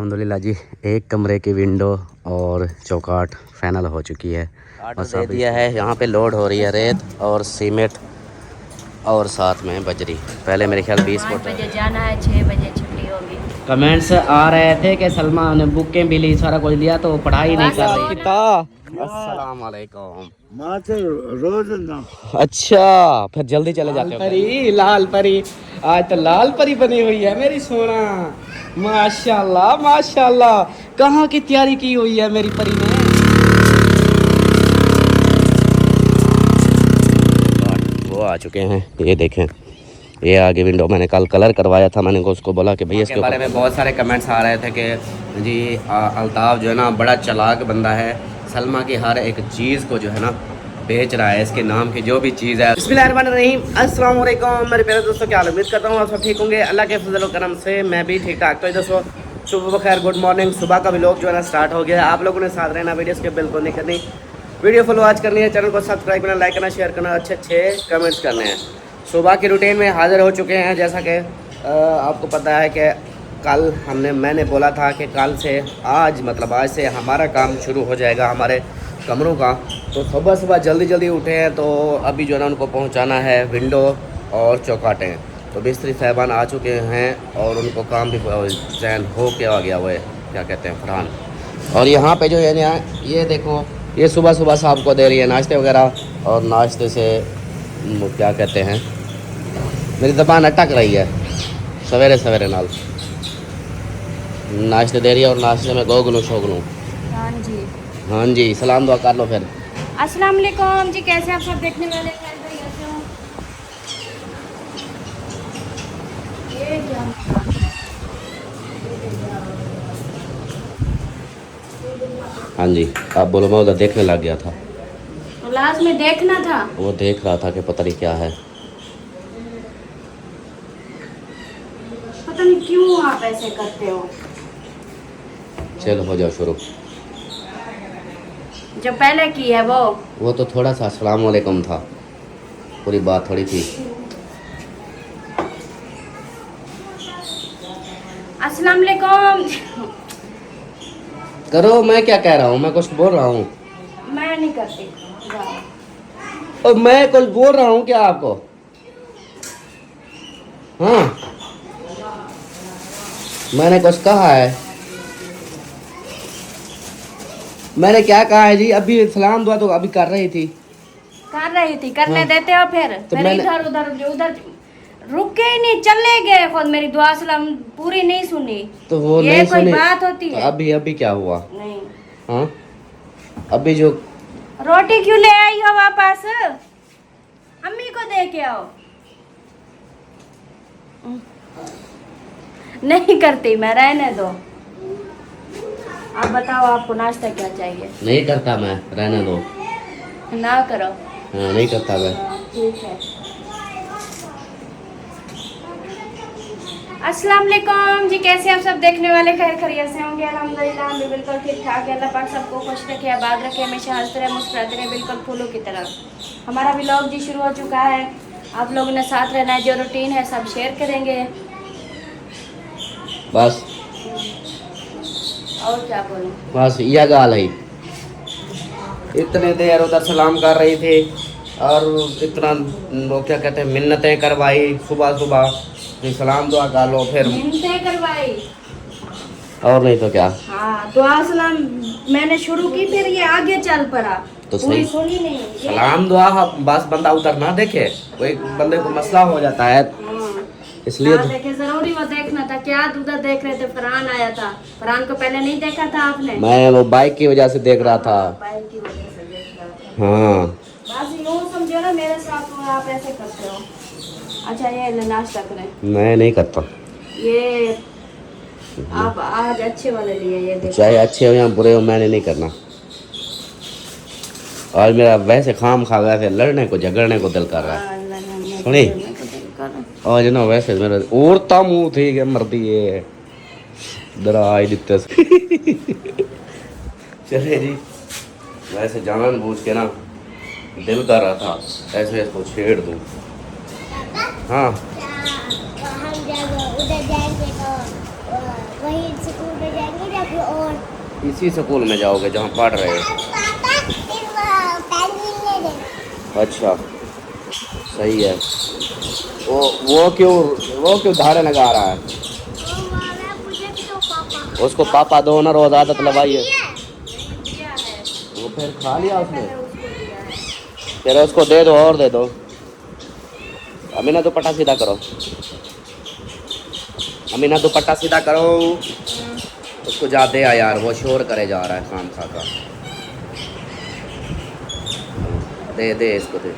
अल्हम्दुलिल्लाह जी, एक कमरे की विंडो और चौकाट फाइनल हो चुकी है। और दे दिया है, यहाँ पे लोड हो रही है रेत और सीमेंट और साथ में बजरी। पहले मेरे ख्याल 20 फुट बजे जाना है, 6 बजे छुट्टी होगी। कमेंट्स आ रहे थे कि सलमा ने बुकें भी ली, सारा कुछ लिया तो पढ़ाई नहीं कर रही। अस्सलाम वालेकुम। रोज ना। अच्छा, फिर जल्दी चले जाते हो। परी, लाल परी, आज तो लाल परी बनी हुई है मेरी सोना। माशाल्लाह माशाल्लाह, कहाँ की तैयारी की हुई है मेरी परी ने। वो आ चुके हैं, ये देखें, ये आगे विंडो मैंने कल कलर करवाया था। मैंने उसको बोला कि भैया इसके बारे में बहुत सारे कमेंट्स आ रहे थे कि जी अल्ताफ़ जो है ना बड़ा चालाक बंदा है, सलमा की हर एक चीज़ को जो है ना बेच रहा है, इसके नाम की जो भी चीज़ है। बिस्मिल्लाहिर्रहमानिर्रहीम, अस्सलाम वालेकुम मेरे प्यारे दोस्तों, क्या हाल, उम्मीद करता हूँ आप सब ठीक होंगे। अल्लाह के फजल करम से मैं भी ठीक ठाक। तो दोस्तों सुबह बखैर, गुड मॉर्निंग। सुबह का व्लॉग जो है ना स्टार्ट हो गया है। आप लोगों ने साथ रहना, वीडियोस के बिल्कुल नहीं करनी, वीडियो फॉलो आज करनी है, चैनल को सब्सक्राइब करना, लाइक करना, शेयर करना, अच्छे अच्छे कमेंट्स करने हैं। सुबह की रूटीन में हाज़िर हो चुके हैं। जैसा कि आपको पता है कि कल मैंने बोला था कि कल से आज से हमारा काम शुरू हो जाएगा हमारे कमरों का। तो सुबह सुबह जल्दी जल्दी उठे हैं, तो अभी जो है ना उनको पहुंचाना है विंडो और चौकाटें। तो मिस्त्री साहबान आ चुके हैं और उनको काम भी चैन हो के आ गया, वो है क्या कहते हैं, फरहान। और यहाँ पे जो है ना, ये देखो, ये सुबह सुबह साहब को दे रही है नाश्ते वगैरह, और नाश्ते से क्या कहते हैं, मेरी ज़बान अटक रही है, सवेरे सवेरे नाल नाश्ते दे रही है और नाश्ते में गोगनू शोगनू। हाँ जी, हाँ जी, सलाम दुआ कर लो फिर। अस्सलाम वालेकुम जी, कैसे आप सब देखने वाले हैं? ये क्या, हाँ जी, आप बोलो। मैं उधर देखने लग गया था, लास्ट में देखना था, वो देख रहा था कि पता नहीं क्या है। पता नहीं क्यों आप ऐसे करते हो। चलो हो जाओ शुरू। जो पहले की है वो तो थोड़ा सा अस्सलाम वालेकुम था, पूरी बात थोड़ी थी। अस्सलाम वालेकुम करो, मैं क्या कह रहा हूँ, मैं कुछ बोल रहा हूँ। मैं नहीं करती। और मैं कुछ बोल रहा हूँ क्या आपको? हाँ, मैंने कुछ कहा है? मैंने क्या कहा है जी? अभी सलाम दुआ तो अभी कर रही थी करने हाँ। देते हो फिर तो फिर इधर उधर उधर रुके ही नहीं, चले गए खुद। मेरी दुआ सलाम पूरी नहीं सुनी, तो वो ये नहीं कोई सुनी। बात होती तो है? अभी क्या हुआ? नहीं, हाँ, अभी जो रोटी क्यों ले आई हो वापस? अम्मी को दे के आओ। नहीं करती मैं, रहने दो। आप बताओ, आपको नाश्ता क्या चाहिए? नहीं करता मैं, रहने दो। ना करो। हाँ, नहीं करता मैं। ठीक है। अस्सलाम वालेकुम जी, कैसे आप सब देखने वाले? खैर खैरियत से होंगे? अल्हम्दुलिल्लाह हम भी बिल्कुल ठीक ठाक है। अल्लाह पाक सबको खुश रखे, आबाद रखे, हमेशा हंसते रहे, मुस्कुराते रहे, बिल्कुल फूलों की तरह। हमारा व्लॉग जी शुरू हो चुका है, आप लोगों ने साथ रहना है। जो रूटीन है सब शेयर करेंगे, बस और क्या बोलूं। बस यह गाल है। इतने देर उधर सलाम कर रही थी और इतना वो क्या कहते हैं, मिन्नतें करवाई सुबह सुबह, फिर सलाम दुआ कर लो, फिर मिन्नतें करवाई। और नहीं तो क्या। हाँ, दुआ सलाम मैंने शुरू की, फिर ये आगे चल पड़ा। तो पूरी सही सुनी नहीं ये। सलाम दुआ, बस बंदा उधर ना देखे, कोई बंदे को मसला हो जाता है, इसलिए ना देखे, जरूरी वो देखना था। क्या उधर देख रहे थे? फरहान आया था, फरहान को पहले नहीं देखा था आपने? मैं वो बाइक की वजह से देख रहा था। बाइक की वजह से देख रहा था। हाँ, बस यूँ समझो ना, मेरे साथ आप ऐसे करते हो। अच्छा, ये नाश्ता करें। मैं नहीं करता। ये आप आज अच्छे वाले लिए, ये देखो। चाहे अच्छे हो या बुरे हो, मैंने नहीं करना। और मेरा वैसे खाम खा गया फिर लड़ने को झगड़ने को दिल कर रहा है। सुनी, और जो ना वैसे मेरा औरता मुँह थी कि मरती है दराज दिते। चले जी, वैसे जान बूझ के ना दिल कर रहा था ऐसे इसको छेड़ दूँ। हाँ, हम जब उधर जाएंगे तो वही स्कूल में जाएंगे। इसी स्कूल में जाओगे जहाँ पढ़ रहे हो? अच्छा सही है। वो क्यों धाड़े लगा रहा है? उसको पापा दो ना, रोज आदत लगाइए। वो फिर खा लिया उसने, फिर उसको दे दो और दे दो। अमीना दुपट्टा सीधा करो, अमीना दुपट्टा सीधा करो। उसको जा दे यार, वो शोर करे जा रहा है खाम खा का। दे दे इसको दे।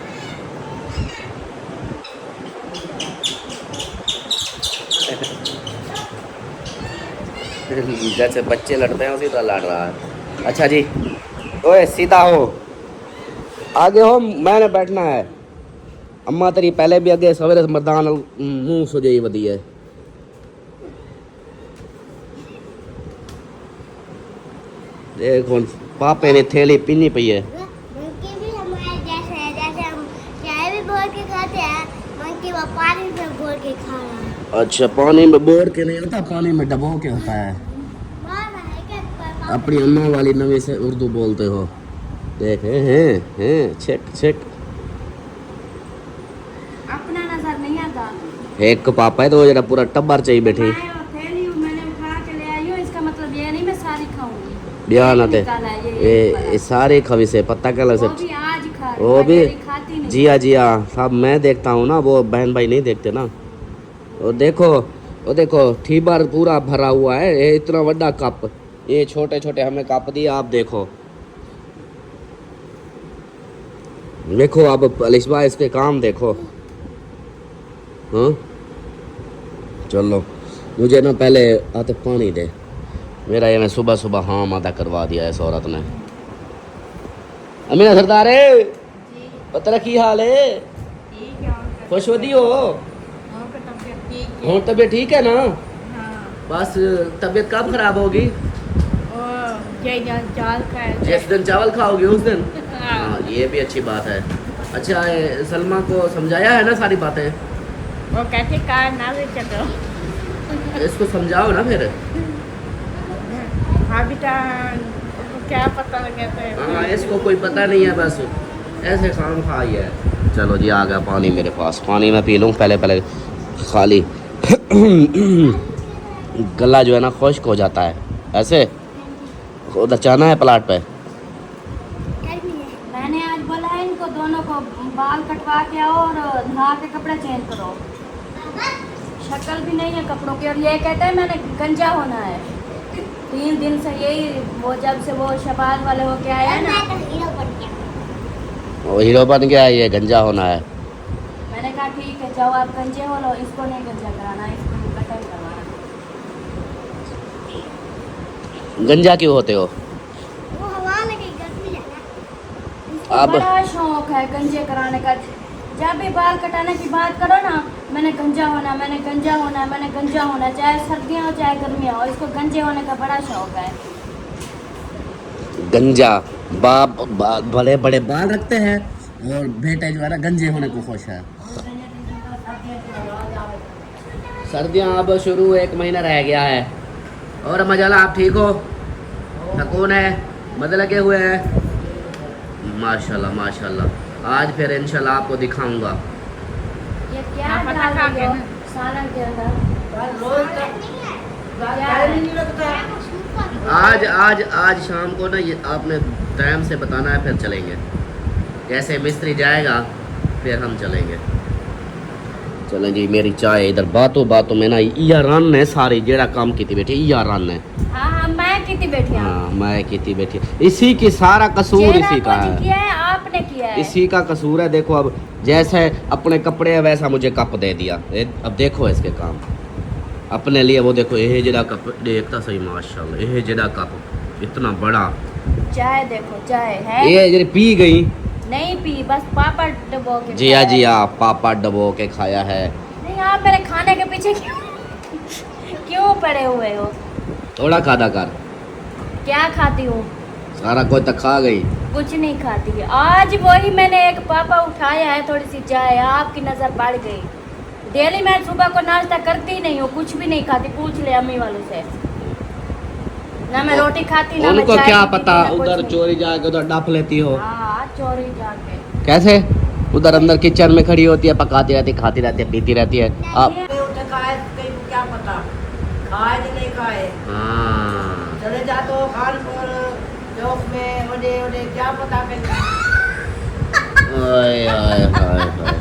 जैसे बच्चे लड़ते हैं उसी तरह लड़ रहा है। अच्छा जी, ओए सीधा हो, आगे हो, मैंने बैठना है। अम्मा तेरी पहले भी अगे सवेरे मरदान मुंह सुझाई वधी है। देखो पापे ने थैली पीनी पई है। मंकी भी हमारे जैसे है, जैसे हम चाय भी बोल के खाते हैं, मंकी वो पानी में बोल के खा रहा है। अच्छा पानी में बोर के नहीं होता, पानी में डबो के होता है। मामा है क्या? अपनी अम्मा वाली नवी से उर्दू बोलते हो। देख हैं चेक चेक। अपना नजर नहीं आता। एक पापा है तो जरा पूरा टब्बर चाहिए बैठी। मैं और थैली हूँ, मैंने उठा के ले आई हूँ, इसका मतलब ये नहीं मैं सारी खाऊंगी। ब्याह ना थे निकाला है ये सारे खवी से पत्ता क्या लग वो सकती। भी आज खा रही, वो भी डेली खाती नहीं। जी हाँ सब मैं देखता हूँ ना, वो बहन भाई नहीं देखते ना। और देखो वो देखो ठीबर पूरा भरा हुआ है, ये इतना बड़ा कप, ये छोटे छोटे हमें कप दिए। आप देखो देखो अब अलिशबा इसके काम देखो। हाँ चलो मुझे ना पहले आते पानी दे। मेरा ये मैं सुबह सुबह हाँ मादा करवा दिया इस औरत ने। अमीना सरदार पता की हाल है? खुश होती हो? हाँ तबीयत ठीक है ना? बस तबीयत कब खराब होगी? जिस दिन चावल खाओगे उस दिन। हाँ ये भी अच्छी बात है। अच्छा सलमा को समझाया है ना सारी बातें? वो कहते कार ना ले चलो। इसको समझाओ ना फिर। हाँ बेटा, क्या पता कहते हैं। हाँ इसको कोई पता नहीं है, बस ऐसे काम खाई है। चलो जी आ गया पानी मेरे पास, पानी मैं पी लूँ पहले खाली। गला जो है ना खुश्क हो जाता है ऐसे। उधर जाना है प्लाट पे। मैंने आज बोला है इनको दोनों को बाल कटवा के आओ और नहा के कपड़े चेंज करो। शक्ल भी नहीं है कपड़ों की, और ये कहते हैं मैंने गंजा होना है। 3 दिन से यही, वो जब से वो शबाज वाले होके आए हैं ना, वो हीरो बन गया, ये गंजा होना है। मैंने कहा ठीक है जाओ आप गंजे हो लो, इसको नहीं गंजा कराना, इसको कटाई करवाना। गंजा क्यों होते हो? वो हवा लगी गर्मी लगा। अब बड़ा शौक है गंजे कराने का। जब भी बाल कटाने की बात करो ना, मैंने गंजा होना, मैंने गंजा होना, मैंने गंजा होना, चाहे सर्दियाँ हो चाहे गर्मियाँ हो, इसको गंजे होने का बड़ा शौक है। गंजा बाप बड़े बड़े बाल रखते हैं और बेटे जो है ना गंजे होने को खुश है। सर्दियाँ अब शुरू, 1 महीना रह गया है। और मजाला आप ठीक हो? सुकून है? मजे लगे हुए हैं? माशाल्लाह माशाल्लाह। आज फिर इंशाल्लाह आपको दिखाऊंगा। ये क्या डाल रही हो सालन के अंदर? आज शाम को ना ये आपने टाइम से बताना है, फिर चलेंगे। जैसे मिस्त्री जाएगा फिर हम चलेंगे। चलें जी, मेरी चाय इधर बातों में ना इया रन है सारी, जेड़ा काम की बैठी इया रन है। हाँ मैं कितनी बैठी हूँ। हाँ मैं की बैठी, इसी की सारा कसूर इसी का है। किया है आपने किया है। इसी का कसूर है। देखो अब जैसे अपने कपड़े है वैसा मुझे कप दे दिया। अब देखो इसके काम अपने लिए। वो देखो ये जेड़ा कप देखता सही, माशाल्लाह ये जेड़ा कप इतना बड़ा। चाय देखो, चाय है ये जरी पी गई नहीं पी, बस पापा डबो के जी हाँ जी हाँ, पापा डबो के खाया है। नहीं आप मेरे खाने के पीछे क्यों पड़े हुए हो? थोड़ा खादा कर। क्या खाती हूँ? सारा कोई तक खा गई। कुछ नहीं खाती। आज वही मैंने एक पापा उठाया है, थोड़ी सी चाय, आपकी नज़र पड़ गई। डेली मैं सुबह को नाश्ता करती ही नहीं हूँ, कुछ भी नहीं खाती, पूछ ले अम्मी वालों से। ना मैं रोटी खाती ना मैं उनको चाय क्या पीती, पता ना कुछ उधर नहीं। चोरी जाके उधर डफ लेती हो। हाँ चोरी जाके। कैसे उधर अंदर किचन में खड़ी होती है, पकाती रहती है, खाती रहती है, पीती रहती है। आप क्या पता खाए कि नहीं खाए, हाँ चले जा तो खानपुर चौक में ओडे ओडे क्या पता कर ओए ओए ओए ओए।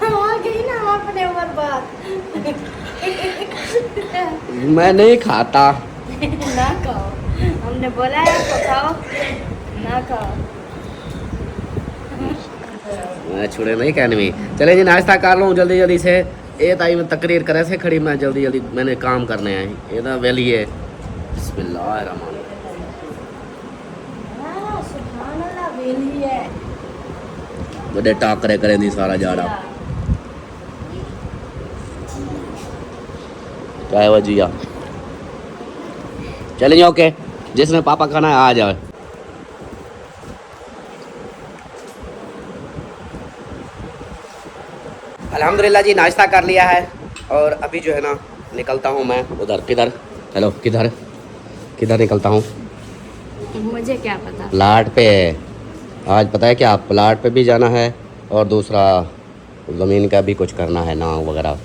आ गई ना अपने ऊपर बात। मैं नहीं खाता। ना खाओ, हमने बोला है आपको खाओ, ना खाओ। मैं छुड़े नहीं कहने में। चले जी नाश्ता कर लूँ जल्दी जल्दी से। ये ताई में तकरीर करे से खड़ी, मैं जल्दी जल्दी मैंने काम करने आए ये ना वेली है। बिस्मिल्लाहिर्रहमान। हाँ, सुभान अल्लाह, वेली है। बड़े टाकरे करे नहीं सारा जाड़ा। क्या है वजिया। चलिए ओके, जिसने पापा खाना है आ जाए। अल्हम्दुलिल्लाह जी नाश्ता कर लिया है और अभी जो है ना निकलता हूँ मैं उधर। किधर? हेलो किधर किधर निकलता हूँ? मुझे क्या पता। प्लाट पे। आज पता है क्या, प्लाट पे भी जाना है और दूसरा ज़मीन का भी कुछ करना है, नाव वगैरह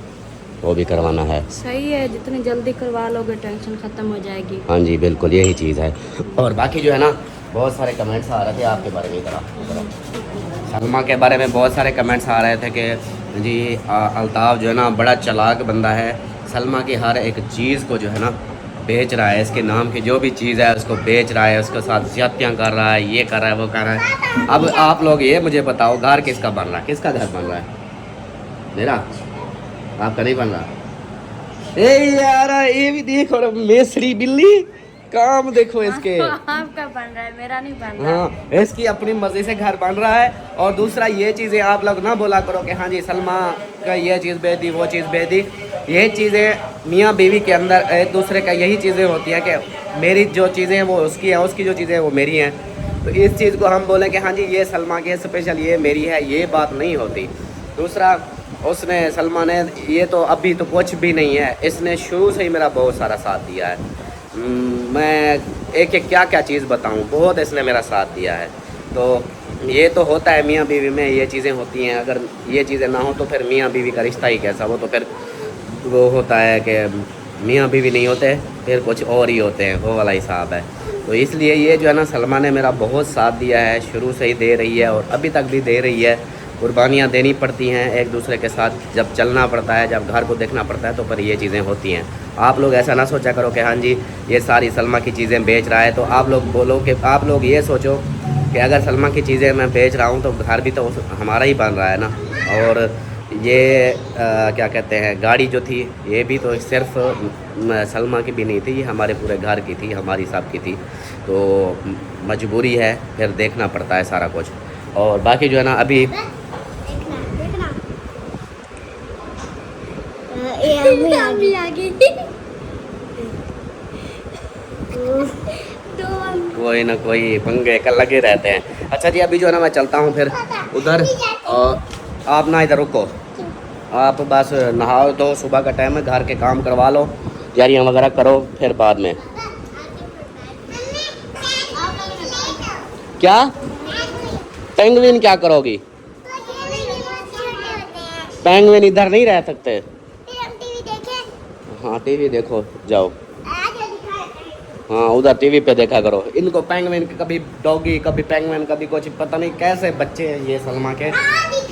वो भी करवाना है। सही है, जितनी जल्दी करवा लोगे टेंशन ख़त्म हो जाएगी। हाँ जी बिल्कुल यही चीज़ है। और बाकी जो है ना बहुत सारे कमेंट्स आ रहे थे आपके बारे में। इधर सलमा के बारे में बहुत सारे कमेंट्स आ रहे थे कि जी अल्ताफ़ जो है ना बड़ा चालाक बंदा है, सलमा की हर एक चीज़ को जो है ना बेच रहा है, इसके नाम की जो भी चीज़ है उसको बेच रहा है, उसके साथ ज़्यादतियाँ कर रहा है, ये कर रहा है वो कर रहा है। अब आप लोग ये मुझे बताओ घर किसका बन रहा है? किसका घर बन रहा है? मेरा? आपका नहीं बन रहा। ए यार ये भी देखो मेसरी बिल्ली, काम देखो इसके। आपका बन रहा है, मेरा नहीं बन रहा। हाँ इसकी अपनी मर्जी से घर बन रहा है। और दूसरा ये चीज़ें आप लोग ना बोला करो कि हाँ जी सलमा का ये चीज़ बेच दी वो चीज़ बेच दी। ये चीज़ें मियाँ बीवी के अंदर एक दूसरे का यही चीज़ें होती हैं कि मेरी जो चीज़ें हैं वो उसकी है, उसकी जो चीज़ें हैं वो मेरी हैं। तो इस चीज़ को हम बोलें कि हाँ जी ये सलमा की है स्पेशल, ये मेरी है, ये बात नहीं होती। दूसरा उसने सलमा ने ये तो अभी तो कुछ भी नहीं है, इसने शुरू से ही मेरा बहुत सारा साथ दिया है। मैं एक एक क्या क्या चीज़ बताऊं, बहुत इसने मेरा साथ दिया है। तो ये तो होता है मियाँ बीवी में, ये चीज़ें होती हैं। अगर ये चीज़ें ना हो तो फिर मियाँ बीवी का रिश्ता ही कैसा, वो तो फिर वो होता है कि मियाँ बीवी नहीं होते फिर कुछ और ही होते हैं, वो वाला हिसाब है। तो इसलिए ये जो है ना सलमा ने मेरा बहुत साथ दिया है, शुरू से ही दे रही है और अभी तक भी दे रही है। कुर्बानियाँ देनी पड़ती हैं एक दूसरे के साथ, जब चलना पड़ता है, जब घर को देखना पड़ता है तो फिर ये चीज़ें होती हैं। आप लोग ऐसा ना सोचा करो कि हाँ जी ये सारी सलमा की चीज़ें बेच रहा है। तो आप लोग बोलो कि आप लोग ये सोचो कि अगर सलमा की चीज़ें मैं बेच रहा हूँ तो घर भी तो हमारा ही बन रहा है ना। और ये क्या कहते हैं गाड़ी जो थी ये भी तो सिर्फ सलमा की भी नहीं थी, ये हमारे पूरे घर की थी, हमारी सब की थी। तो मजबूरी है, फिर देखना पड़ता है सारा कुछ। और बाकी जो है ना अभी कोई ना कोई पंगे का लगे रहते हैं। अच्छा जी अभी जो है ना मैं चलता हूँ फिर उधर। और आप ना इधर रुको, आप बस नहाओ धो, सुबह का टाइम है, घर के काम करवा लो, तैयारियाँ वगैरह करो, फिर बाद में क्या पेंगुइन क्या करोगी? पेंगुइन इधर नहीं रह सकते। हाँ टीवी देखो जाओ, हाँ उधर टीवी पे देखा करो। इनको पेंगुइन कभी डॉगी कभी पेंगुइन कभी कुछ, पता नहीं कैसे बच्चे हैं ये सलमा के।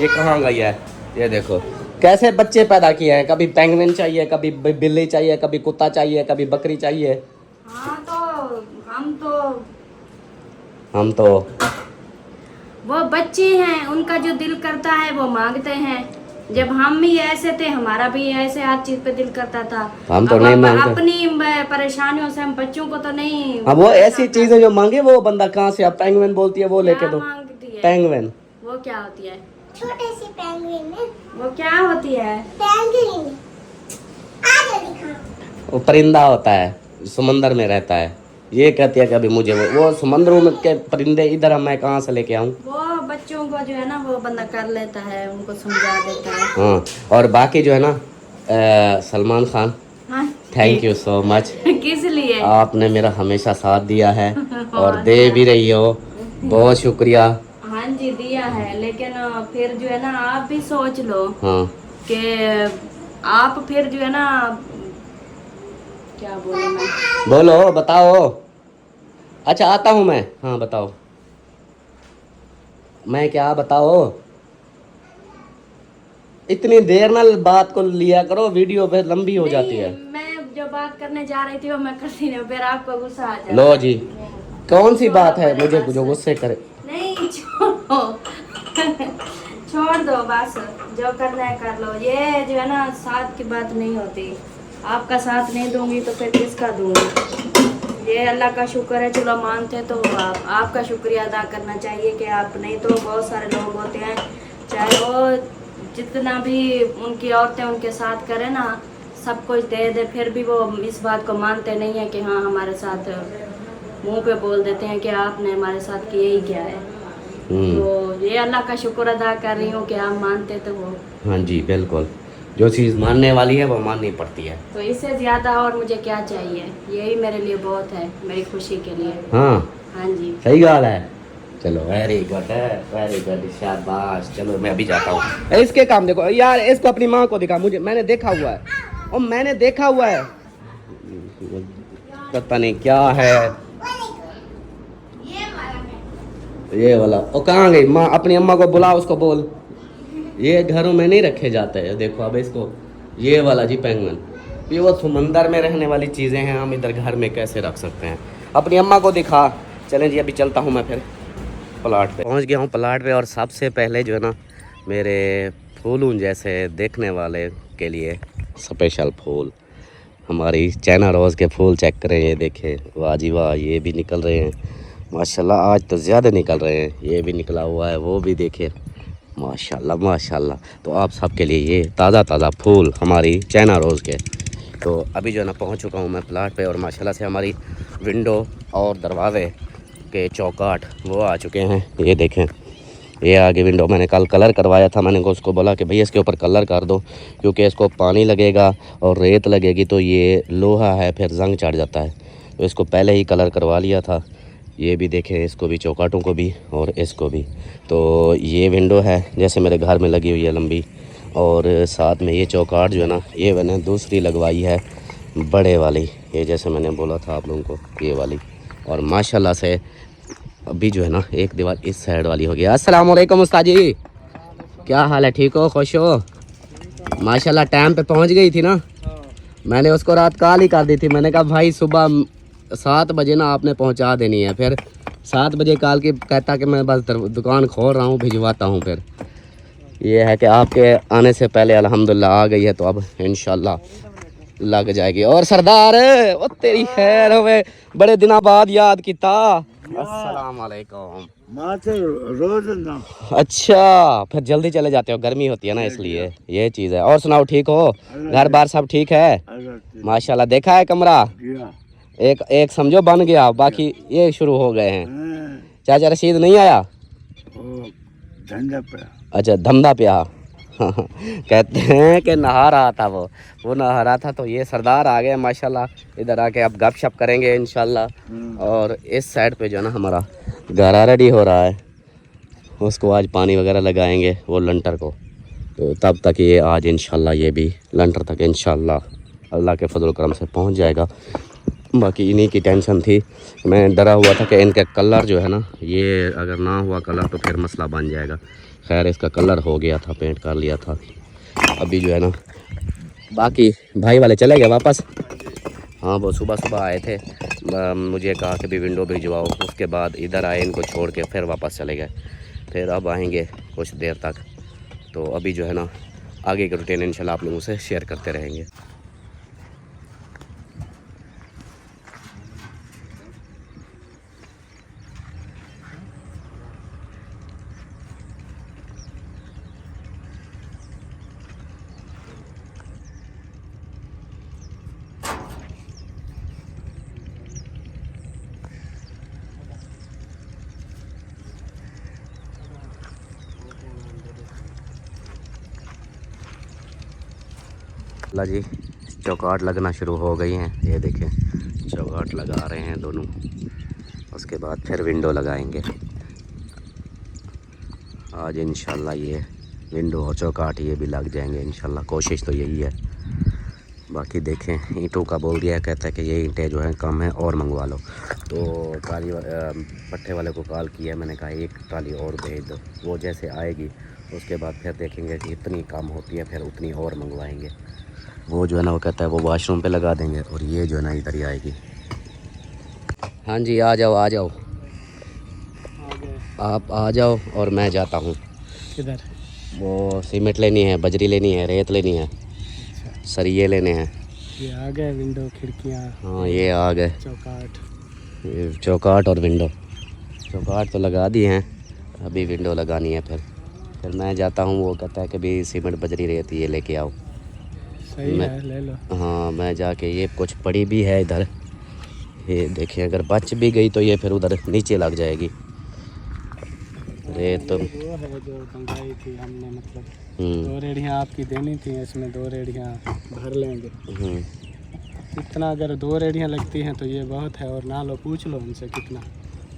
ये कहाँ गई है? ये देखो कैसे बच्चे पैदा किए हैं, कभी पेंगुइन चाहिए, कभी बिल्ली चाहिए, कभी कुत्ता चाहिए, कभी बकरी चाहिए। हाँ तो हम तो वो बच्चे हैं, उनका जो दिल करता है वो मांगते हैं। जब हम भी ऐसे थे हमारा भी ऐसे हर चीज पे दिल करता था। हम तो अब नहीं मांगते। अपनी परेशानियों से हम बच्चों को तो नहीं। अब वो ऐसी चीजें जो मांगे वो बंदा कहाँ से, अब पेंगुइन बोलती है वो लेके दो। मांगती है पेंगुइन वो क्या होती है? छोटे सी पेंगुइन है। वो क्या होती है? पेंगुइन आगे दिखा। वो परिंदा होता है, समंदर में रहता है। ये कहती है कि अभी मुझे वो समंदरों में के परिंदे इधर मैं कहाँ से लेके आऊँ? वो बच्चों को जो है ना वो बंदा कर लेता है, उनको समझा देता है। हाँ और बाकी जो है ना सलमान खान हाँ थैंक यू सो मच। किस लिए? आपने मेरा हमेशा साथ दिया है और दे भी रही हो, बहुत शुक्रिया। हाँ जी दिया है, लेकिन फिर जो है ना आप भी सोच लो हाँ कि आप फिर जो है ना, क्या बोलूं मैं। बोलो बताओ। अच्छा आता हूँ मैं। हाँ बताओ। मैं क्या बताओ, इतनी देर ना बात को लिया करो, वीडियो पे लंबी हो जाती है। नहीं, मैं जो बात करने जा रही थी वो मैं करती नहीं, फिर आपको गुस्सा आ जाता है। लो जी, कौन सी बात है छोड़ो मुझे बस। जो गुस्से करे। नहीं छोड़ो छोड़ दो बस, जो करना है कर लो। ये जो है ना साथ की बात नहीं होती, आपका साथ नहीं दूंगी तो फिर किसका दूंगी। ये अल्लाह का शुक्र है, चलो मानते तो हो आपका शुक्रिया अदा करना चाहिए कि आप, नहीं तो बहुत सारे लोग होते हैं चाहे वो जितना भी उनकी औरतें उनके साथ करें ना, सब कुछ दे दे, फिर भी वो इस बात को मानते नहीं है कि हाँ हमारे साथ, मुंह पे बोल देते हैं कि आपने हमारे साथ किया ही क्या है। तो ये अल्लाह का शुक्र अदा कर रही हूँ कि आप मानते तो हो। हाँ जी बिल्कुल, जो चीज़ मानने वाली है वो माननी पड़ती है। तो इससे ज़्यादा और मुझे क्या चाहिए, यही मेरे लिए बहुत है, मेरी खुशी के लिए। हाँ हाँ जी सही गाल है। चलो वेरी गुड है, वेरी गुड, शाबाश। चलो मैं अभी जाता हूँ। इसके काम देखो यार, इसको अपनी माँ को दिखा, मुझे मैंने देखा हुआ है, और मैंने देखा हुआ है, पता नहीं क्या है ये वाला। ओ कहाँ गई माँ, अपनी अम्मा को बुला, उसको बोल ये घरों में नहीं रखे जाते हैं। देखो अब इसको, ये वाला जी पेंगुइन, ये वो समंदर में रहने वाली चीज़ें हैं, हम इधर घर में कैसे रख सकते हैं। अपनी अम्मा को दिखा। चलें जी अभी चलता हूँ मैं फिर प्लाट पे। पहुँच गया हूँ प्लाट पे, और सबसे पहले जो है ना मेरे फूलों जैसे देखने वाले के लिए स्पेशल फूल, हमारी चाइना रोज़ के फूल चेक करें। ये देखें, वाह जी वाह, ये भी निकल रहे हैं माशाल्लाह, आज तो ज़्यादा निकल रहे हैं। ये भी निकला हुआ है, वो भी देखें माशाल्लाह माशाल्लाह। तो आप सबके लिए ये ताज़ा ताज़ा फूल हमारी चाइना रोज़ के। तो अभी जो है ना पहुंच चुका हूं मैं प्लाट पे, और माशाल्लाह से हमारी विंडो और दरवाजे के चौकाट वो आ चुके हैं। ये देखें, ये आगे विंडो मैंने कल कलर करवाया था। मैंने उसको बोला कि भैया इसके ऊपर कलर कर दो, क्योंकि इसको पानी लगेगा और रेत लगेगी तो ये लोहा है, फिर जंग चढ़ जाता है। तो इसको पहले ही कलर करवा लिया था। ये भी देखें, इसको भी, चौकाटों को भी और इसको भी। तो ये विंडो है जैसे मेरे घर में लगी हुई है लंबी, और साथ में ये चौकाट जो है ना, ये मैंने दूसरी लगवाई है बड़े वाली, ये जैसे मैंने बोला था आप लोगों को, ये वाली। और माशाल्लाह से अभी जो है ना एक दीवार इस साइड वाली हो गई। अस्सलाम वालेकुम उस्ताद जी, क्या हाल है, ठीक हो, खुश हो? माशाल्लाह टाइम पे पहुंच गई थी ना। मैंने उसको रात कॉल ही कर दी थी, मैंने कहा भाई सुबह 7 बजे ना आपने पहुंचा देनी है। फिर 7 बजे कॉल की, कहता कि मैं बस दुकान खोल रहा हूँ, भिजवाता हूँ। फिर ये है कि आपके आने से पहले अल्हम्दुलिल्लाह आ गई है, तो अब इंशाल्लाह लग जाएगी। और सरदार वो तेरी खैर होवे, बड़े दिनों बाद याद किया। अस्सलाम वालेकुम। माँ तो रोज ना। अच्छा, फिर जल्दी चले जाते हो, गर्मी होती है ना इसलिए, ये चीज़ है। और सुनाओ, ठीक हो, घर बार सब ठीक है? माशाल्लाह। देखा है कमरा, एक समझो बन गया, बाकी ये शुरू हो गए हैं। चाचा रशीद नहीं आया? धंधा पे। अच्छा धंधा पे आ। कहते हैं कि नहा रहा था, वो नहा रहा था, तो ये सरदार आ गए माशाल्लाह। इधर आके अब गपशप करेंगे इंशाल्लाह। और इस साइड पे जो है ना हमारा गारा रेडी हो रहा है, उसको आज पानी वगैरह लगाएंगे वो लंटर को। तो तब तक ये आज इंशाल्लाह ये भी लंटर तक इंशाल्लाह अल्लाह के फजल करम से पहुंच जाएगा। बाकी इन्हीं की टेंशन थी, मैं डरा हुआ था कि इनके कलर जो है ना, ये अगर ना हुआ कलर तो फिर मसला बन जाएगा। खैर इसका कलर हो गया था, पेंट कर लिया था। अभी जो है ना बाकी भाई वाले चले गए वापस। हाँ वो सुबह सुबह आए थे, मुझे कहा कि भी विंडो भिजवाओ, उसके बाद इधर आए, इनको छोड़ के फिर वापस चले गए। फिर अब आएंगे कुछ देर तक। तो अभी जो है ना आगे की रूटीन इंशाल्लाह आप लोगों से शेयर करते रहेंगे। जी चौकाट लगना शुरू हो गई हैं। ये देखें चौकाट लगा रहे हैं दोनों, उसके बाद फिर विंडो लगाएंगे। आज इंशाल्लाह ये विंडो और चौकाट ये भी लग जाएंगे इंशाल्लाह, कोशिश तो यही है। बाकी देखें ईंटों का बोल दिया, कहता है कि ये ईंटें जो हैं कम है और मंगवा लो। तो ट्राली पट्टे वाले को कॉल किया, मैंने कहा एक ट्राली और भेज दो। वो जैसे आएगी उसके बाद फिर देखेंगे कि इतनी कम होती है फिर उतनी और मंगवाएंगे। वो जो है ना वो कहता है वो वॉशरूम पे लगा देंगे और ये जो है ना इधर ही आएगी। हाँ जी आ जाओ आ जाओ, आप आ जाओ और मैं जाता हूँ। किधर? वो सीमेंट लेनी है, बजरी लेनी है, रेत लेनी है, सरिये लेने हैं। ये आ गए विंडो खिड़कियाँ। हाँ ये आ गए चौकाट, ये चौकाट और विंडो। चौकाट तो लगा दी हैं, अभी विंडो लगानी है। फिर मैं जाता हूँ। वो कहता है कि भी सीमेंट बजरी रेत ये लेके आओ। सही है ले लो। हाँ मैं जाके, ये कुछ पड़ी भी है इधर, ये देखिए अगर बच भी गई तो ये फिर उधर नीचे लग जाएगी रेत। वो है जो मंगाई थी हमने, मतलब 2 रेडियाँ आपकी देनी थी, इसमें 2 रेडियाँ भर लेंगे। इतना अगर 2 रेडियाँ लगती हैं तो ये बहुत है, और ना लो पूछ लो उनसे कितना।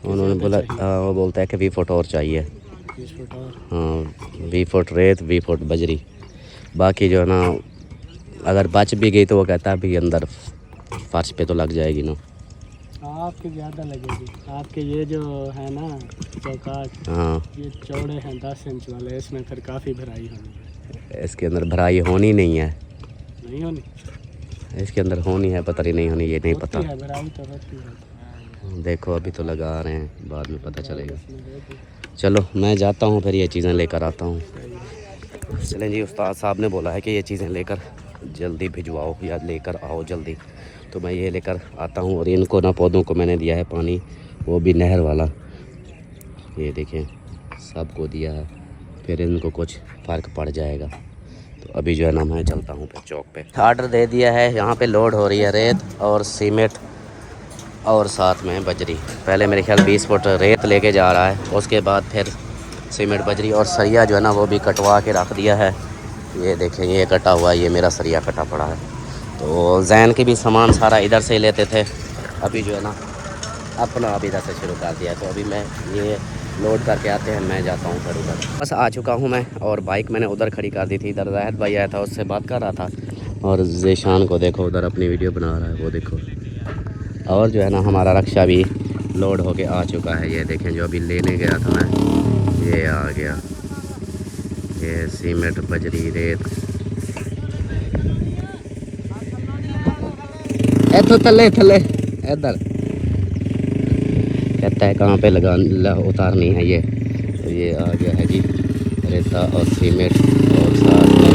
उन्होंने बोला वो बोलता है कि 20 फुट और चाहिए। 20 फुट और? हाँ 20 फुट रेत 20 फुट बजरी। बाकी जो है ना अगर बच भी गई तो वो कहता है भी अंदर फर्श पे तो लग जाएगी ना। आपकी ज़्यादा लगेगी, आपके ये जो है ना चौकाट, हाँ ये चौड़े हैं 10 इंच वाले, इसमें फिर काफ़ी भराई होनी है। इसके अंदर भराई होनी नहीं है, नहीं होनी? इसके अंदर होनी है, पता नहीं होनी, ये नहीं पता। होती है भराई तो होती है। देखो अभी तो लगा रहे हैं, बाद में पता चलेगा। चलो मैं जाता हूँ, फिर ये चीज़ें लेकर आता हूँ। चलें जी, उस्ताद साहब ने बोला है कि ये चीज़ें लेकर जल्दी भिजवाओ या लेकर आओ जल्दी, तो मैं ये लेकर आता हूँ। और इनको ना पौधों को मैंने दिया है पानी, वो भी नहर वाला, ये देखें सबको दिया है, फिर इनको कुछ फ़र्क पड़ जाएगा। तो अभी जो है ना मैं चलता हूँ फिर चौक पे। आर्डर दे दिया है, यहाँ पे लोड हो रही है रेत और सीमेंट और साथ में बजरी। पहले मेरे ख्याल 20 फुट रेत लेके जा रहा है, उसके बाद फिर सीमेंट बजरी और सरिया जो है ना वो भी कटवा के रख दिया है। ये देखें ये कटा हुआ है, ये मेरा सरिया कटा पड़ा है। तो जैन के भी सामान सारा इधर से लेते थे, अभी जो है ना अपना अभी इधर से शुरू कर दिया है। तो अभी मैं ये लोड करके आते हैं, मैं जाता हूँ फिर उधर। बस आ चुका हूँ मैं, और बाइक मैंने उधर खड़ी कर दी थी। इधर जाहिद भाई आया था, उससे बात कर रहा था, और ज़ेशान को देखो उधर अपनी वीडियो बना रहा है, वो देखो। और जो है ना हमारा रक्षा भी लोड होके आ चुका है। ये देखें जो अभी लेने गया था मैं, ये आ गया, ये सीमेंट बजरी रेत। तो थले थले इधर कहता है कहाँ पे उतारनी है ये। तो ये आ गया है जी रेता और सीमेंट और साथ में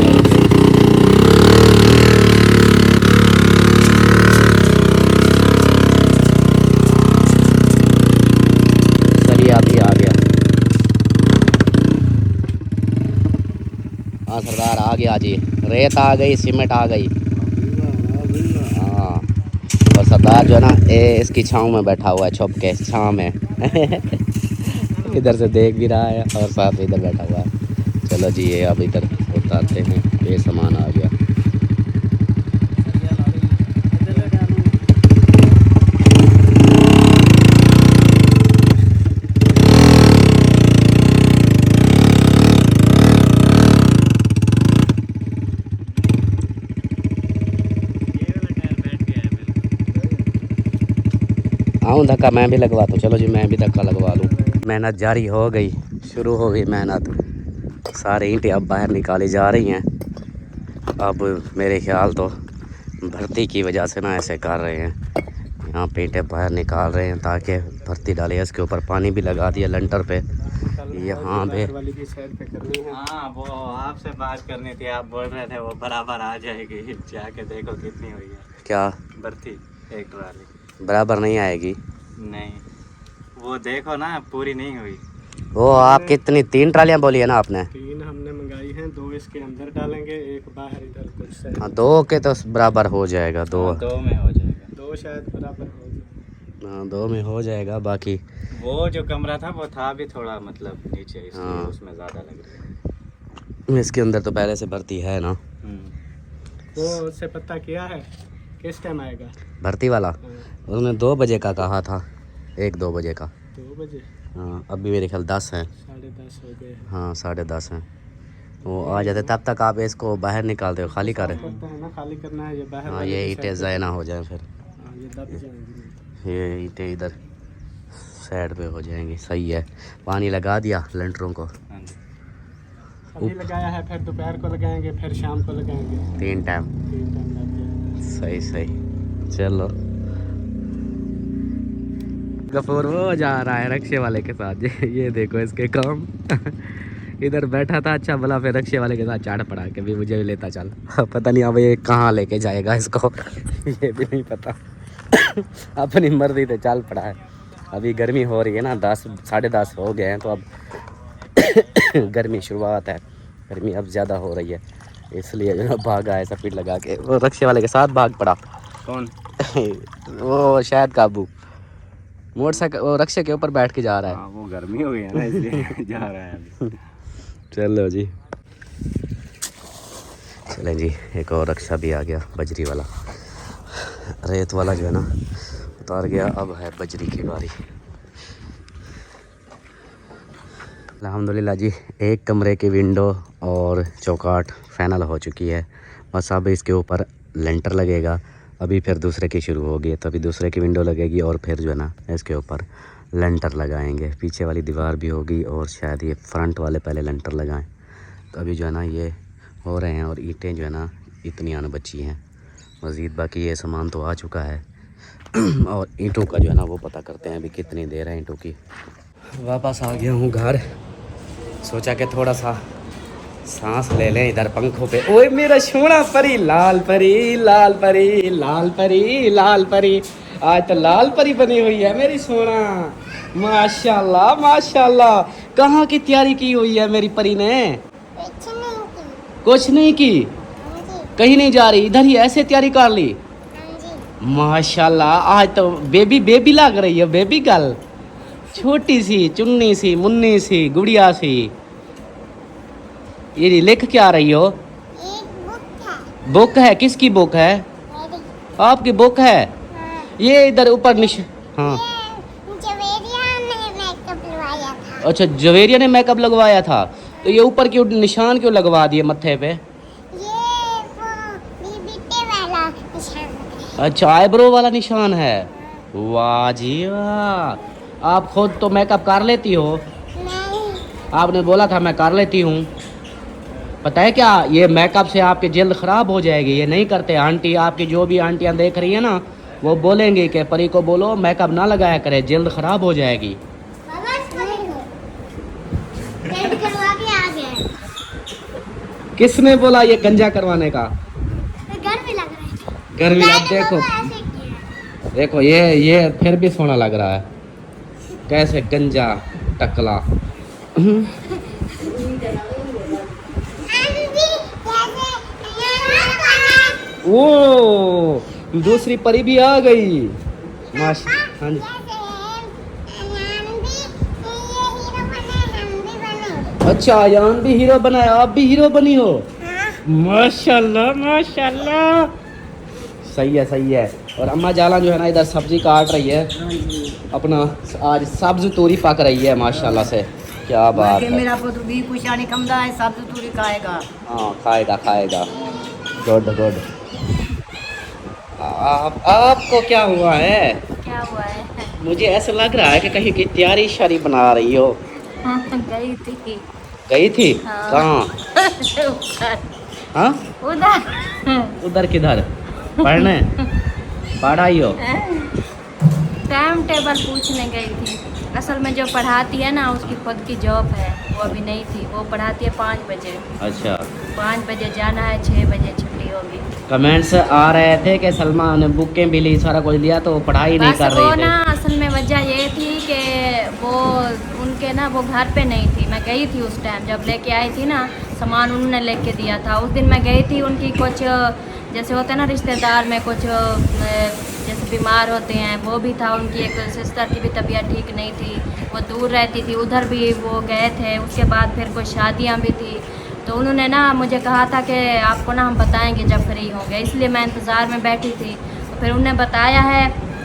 सरिया भी आ गया। हाँ सरदार आ गया जी, रेत आ गई, सीमेंट आ गई। हाँ और सरदार जो है ना इसकी छाँव में बैठा हुआ है, छुप के छाँव में इधर से देख भी रहा है और साथ इधर बैठा हुआ है। चलो जी ये अब इधर उतारते हैं, ये सामान आ गया। आऊँ धक्का मैं भी लगवा दूँ, चलो जी मैं भी धक्का लगवा लूँ। मेहनत जारी हो गई, शुरू हो गई मेहनत। सारे ईंटें अब बाहर निकाली जा रही हैं। अब मेरे ख्याल तो भर्ती की वजह से ना ऐसे कर रहे हैं, यहाँ पे ईंटें बाहर निकाल रहे हैं ताकि भर्ती डाले। इसके ऊपर पानी भी लगा दिया लंटर पे, यहाँ पे। हाँ वो आपसे बात करनी थी, आप बोल रहे थे वो बराबर आ जाएगी, जाके देखो कितनी हुई है। क्या भर्ती? एक ट्राली बराबर नहीं आएगी? नहीं, वो देखो ना पूरी नहीं हुई। वो आप कितनी 3 ट्रालियाँ बोली है ना आपने? 3 हमने मंगाई हैं, 2 इसके अंदर डालेंगे, एक बाहर इधर कुछ से। हाँ 2 के तो बराबर हो जाएगा, 2 में हो जाएगा, 2 शायद बराबर हो जाए। हाँ 2 में हो जाएगा। बाकी वो जो कमरा था वो था भी थोड़ा मतलब नीचे, इसलिए उसमें ज़्यादा लग रही है। इसके अंदर तो पहले से भर्ती है ना, वो उससे पता किया है किस टाइम आएगा? भर्ती वाला उसने 2 बजे का कहा था, 1-2 बजे का। 2 बजे? हाँ अभी मेरे ख्याल 10 हैं। 10:30 हो गए हैं। हाँ 10:30 हैं। वो आ जाते तब तक आप इसको बाहर निकालते हो, खाली कर। करते हैं ना, खाली करना है ये बाहर। हाँ ये ईंटें ज़ाया ना हो जाए फिर। हाँ, ये दब जाएंगी। ये ईंटें इधर साइड पे हो जाएंगी। सही है। पानी लगा दिया लेंटरों को? अभी लगाया है, फिर दोपहर को लगाएंगे, फिर शाम को लगाएंगे। 3 टाइम। 3 टाइम लग गया। सही सही। चलो गफूर वो जा रहा है रक्शे वाले के साथ। ये देखो इसके काम। इधर बैठा था अच्छा भला, फिर रक्शे वाले के साथ चाट पड़ा कि भी मुझे भी लेता चल। पता नहीं अब ये कहाँ लेके जाएगा इसको। ये भी नहीं पता। अपनी मर्जी से चल पड़ा है। अभी गर्मी हो रही है ना, 10 10:30 हो गए हैं, तो अब गर्मी शुरुआत है। गर्मी अब ज़्यादा हो रही है, इसलिए जो भागा है स्पीड लगा के। वो रक्शे वाले के साथ भाग पड़ा। कौन? वो शायद काबू मोटरसाइकिल वो रक्शे के ऊपर बैठ के जा रहा है। हाँ, वो गर्मी हो गई है ना इसलिए जा रहा है अभी। चलो जी, चलें जी। एक और रक्षा भी आ गया, बजरी वाला। रेत वाला जो है ना उतार गया, अब है बजरी की बारी। अल्हम्दुलिल्लाह जी, एक कमरे की विंडो और चौकाट फाइनल हो चुकी है। बस अब इसके ऊपर लेंटर लगेगा। अभी फिर दूसरे की शुरू होगी, तो अभी दूसरे की विंडो लगेगी और फिर जो है ना इसके ऊपर लेंटर लगाएंगे। पीछे वाली दीवार भी होगी और शायद ये फ्रंट वाले पहले लेंटर लगाएं। तो अभी जो है ना ये हो रहे हैं और ईंटें जो है ना इतनी आने बची हैं। मज़ीद बाकी ये सामान तो आ चुका है। और ईंटों का जो है ना वो पता करते हैं अभी कितनी देर है ईंटों की। वापस आ गया हूँ घर। सोचा कि थोड़ा सा सांस ले लें इधर पंखों पे। ओए मेरा सोना परी, लाल परी लाल परी लाल परी लाल परी, आज तो लाल परी बनी हुई है मेरी सोना। माशाल्लाह माशाल्लाह। कहाँ की तैयारी की हुई है मेरी परी ने? कुछ नहीं की, कहीं नहीं जा रही, इधर ही ऐसे तैयारी कर ली। माशाल्लाह, आज तो बेबी बेबी लग रही है, बेबी गर्ल। छोटी सी चुन्नी सी मुन्नी सी गुड़िया सी। ये लिख क्या रही हो? बुक है? किसकी बुक है? आपकी बुक है? ये इधर ऊपर हाँ अच्छा, जवेरिया ने मेकअप लगवाया था, तो ये ऊपर क्यों निशान क्यों लगवा दिए मत्थे पे? अच्छा, आईब्रो वाला निशान है। वाह जी वाह। आप खुद तो मेकअप कर लेती हो? आपने बोला था मैं कर लेती हूँ। पता है क्या, ये मेकअप से आपकी जल्द ख़राब हो जाएगी। ये नहीं करते आंटी, आपकी जो भी आंटियाँ देख रही है ना वो बोलेंगी कि परी को बोलो मेकअप ना लगाया करे, जल्द ख़राब हो जाएगी। किसने बोला ये गंजा करवाने का? घर भी आप देखो, देखो ये फिर भी सोना लग रहा है। कैसे गंजा टकला। ओ दूसरी परी भी आ गई। माशा, हाँ जी। अच्छा, यान भी हीरो बनाया, आप भी हीरो बनी हो? माशाल्लाह माशाल्लाह। सही है सही है। और अम्मा जाला जो है ना इधर सब्जी काट रही है अपना। आज सब्ज तूरी पक रही है माशाल्लाह से। क्या बात है। मेरा पुत्र भी कुछ आने कमदा है, सब्ज तूरी खाएगा। हाँ खाएगा खाएगा। Good good. आपको क्या हुआ है? क्या हुआ है? मुझे ऐसा लग रहा है कि कहीं की तैयारी शारी बना रही हो। गई थी। गई थी? हाँ। कहाँ? हाँ उधर। उधर किधर? पढ़ने? पढ़ाई हो? टाइम टेबल पूछने गई थी। असल में जो पढ़ाती है ना उसकी खुद की जॉब है, वो अभी नहीं थी। वो पढ़ाती है 5 बजे। अच्छा, 5 बजे जाना है, 6 बजे छुट्टी होगी। कमेंट्स आ रहे थे कि सलमा ने बुकें भी ली, सारा कुछ लिया, तो पढ़ाई नहीं कर वो रही थी। ना असल में वजह ये थी कि वो उनके ना वो घर पे नहीं थी। मैं गई थी उस टाइम, जब लेके आई थी ना सामान उन्होंने लेके दिया था। उस दिन मैं गई थी, उनकी कुछ जैसे होते हैं ना रिश्तेदार में कुछ जैसे बीमार होते हैं, वो भी था। उनकी एक सिस्टर की भी तबीयत ठीक नहीं थी, वो दूर रहती थी, उधर भी वो गए थे। उसके बाद फिर कुछ शादियां भी थी, तो उन्होंने ना मुझे कहा था कि आपको ना हम बताएंगे जब फ्री होंगे, इसलिए मैं इंतज़ार में बैठी थी। तो फिर उन्होंने बताया है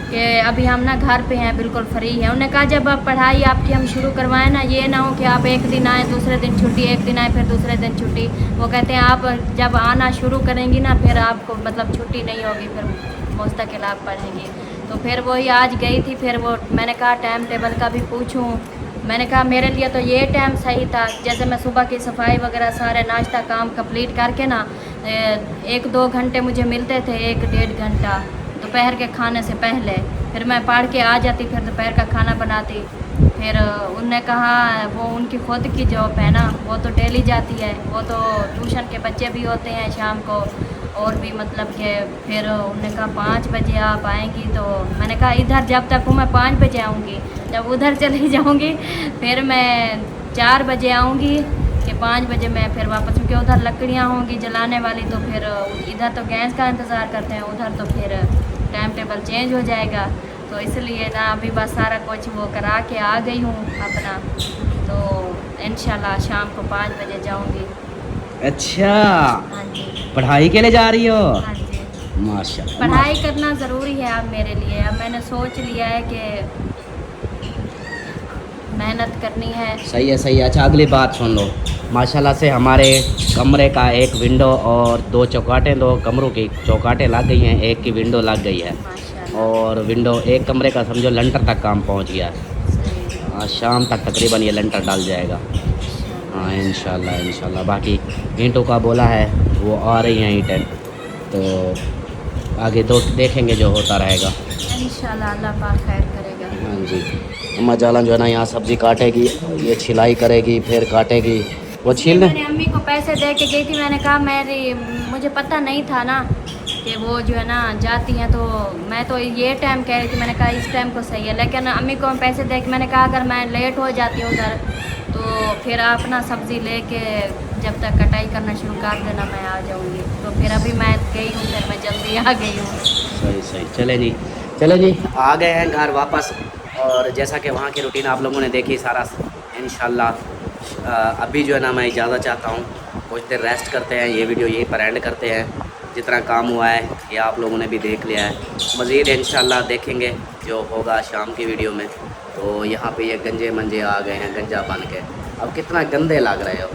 कि अभी हम ना घर पे हैं, बिल्कुल फ्री हैं। उन्होंने कहा जब आप पढ़ाई आपकी हम शुरू करवाएं ना, ये ना हो कि आप एक दिन आए दूसरे दिन छुट्टी, एक दिन आए फिर दूसरे दिन छुट्टी। वो कहते हैं आप जब आना शुरू करेंगी ना फिर आपको मतलब छुट्टी नहीं होगी, फिर मुस्तकिल आप पढ़ेंगी। तो फिर वही आज गई थी, फिर वो मैंने कहा टाइम टेबल का भी पूछूं। मैंने कहा मेरे लिए तो ये टाइम सही था, जैसे मैं सुबह की सफाई वगैरह सारे नाश्ता काम कंप्लीट करके ना 1-2 घंटे मुझे मिलते थे, 1-1.5 घंटा दोपहर के खाने से पहले। फिर मैं पढ़ के आ जाती, फिर दोपहर का खाना बनाती। फिर उनने कहा वो उनकी खुद की जॉब है ना, वो तो डेली जाती है, वो तो ट्यूशन के बच्चे भी होते हैं शाम को और भी मतलब कि। फिर उन्होंने कहा 5 बजे आप आएंगी, तो मैंने कहा इधर जब तक हूँ मैं 5 बजे आऊँगी, जब उधर चली जाऊँगी फिर मैं 4 बजे आऊँगी कि 5 बजे मैं फिर वापस, क्योंकि उधर लकड़ियाँ होंगी जलाने वाली, तो फिर इधर तो गैस का इंतज़ार करते हैं, उधर तो फिर टाइम टेबल चेंज हो जाएगा। तो इसलिए ना अभी बस सारा कुछ वो करा के आ गई हूँ अपना, तो इंशाल्लाह शाम को 5 बजे जाऊँगी। अच्छा, हाँ जी, पढ़ाई के लिए जा रही हो? हाँ जी। माशाल्लाह। पढ़ाई करना ज़रूरी है अब मेरे लिए। अब मैंने सोच लिया है कि मेहनत करनी है। सही है, सही है। अच्छा, अगली बात सुन लो। माशाल्लाह से हमारे कमरे का एक विंडो और 2 चौकाटें, 2 कमरों की चौकाटें लग गई हैं, एक की विंडो लग गई है, माशाल्लाह। और विंडो एक कमरे का समझो लंटर तक काम पहुंच गया है। सही है। आज शाम तक तकरीबन ये लंटर डाल जाएगा। हाँ इंशाल्लाह, इंशाल्लाह। बाकी ईंटों का बोला है, वो आ रही हैं ईंटें, तो आगे तो देखेंगे जो होता रहेगा। इंशाल्लाह अल्लाह पाक खैर करेगा। हाँ जी। अम्मा जालन जो है ना यहाँ सब्ज़ी काटेगी, ये छिलाई करेगी, फिर काटेगी, वो छील मैंने अम्मी को पैसे दे के गई थी। मैंने कहा मुझे पता नहीं था ना कि वो जो है ना जाती हैं, तो मैं तो ये टाइम कह रही थी। मैंने कहा इस टाइम को सही है, लेकिन अम्मी को मैं पैसे दे के मैंने कहा अगर मैं लेट हो जाती हूँ उधर, तो फिर आप ना सब्ज़ी लेके जब तक कटाई करना शुरू कर देना, मैं आ जाऊँगी। तो फिर अभी मैं गई हूँ, फिर मैं जल्दी आ गई हूँ। सही सही। चले जी, चलो जी, आ गए हैं घर वापस। और जैसा कि वहाँ की रूटीन आप लोगों ने देखी सारा, इंशाल्लाह अभी जो है ना मैं इजाज़त चाहता हूँ, कुछ देर रेस्ट करते हैं, ये वीडियो यहीं पर एंड करते हैं। जितना काम हुआ है ये आप लोगों ने भी देख लिया है, मज़ीद इंशाल्लाह देखेंगे जो होगा शाम की वीडियो में। तो यहाँ पे ये गंजे मंजे आ गए हैं गंजा बन के। अब कितना गंदे लग रहे हो,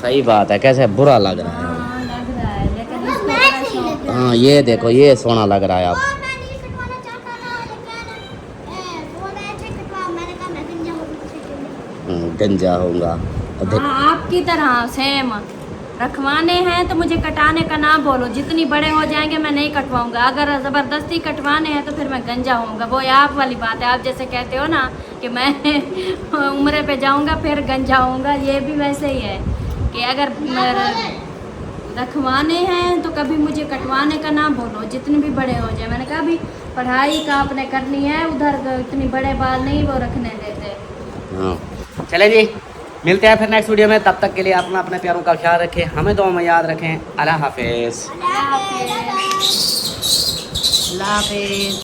सही बात है, कैसे बुरा लग रहा है। हाँ लग रहा है, लेकिन इसको बड़ा शौक है। हाँ ये देखो, ये सोना लग रहा है अब। मैं नहीं कटवाना चाहता था, लेकिन वो ऐसे कटवा, मैंने कहा मैं गंजा हूँ। गंजा होगा। हाँ आपकी तरह सेम रखवाने हैं तो मुझे कटाने का ना बोलो, जितनी बड़े हो जाएंगे मैं नहीं कटवाऊंगा। अगर ज़बरदस्ती कटवाने हैं तो फिर मैं गंजा होऊंगा। वो आप वाली बात है, आप जैसे कहते हो ना कि मैं उम्र पे जाऊंगा फिर गंजा होऊंगा, ये भी वैसे ही है कि अगर रखवाने हैं तो कभी मुझे कटवाने का ना बोलो, जितने भी बड़े हो जाए। मैंने कहा अभी पढ़ाई का आपने करनी है, उधर इतनी बड़े बाल नहीं वो रखने देते। हाँ चले जी, मिलते हैं फिर नेक्स्ट वीडियो में। तब तक के लिए अपना अपने प्यारों का ख्याल रखें, हमें दुआ में याद रखें। अल्लाह हाफिज़। अल्लाह हाफिज़।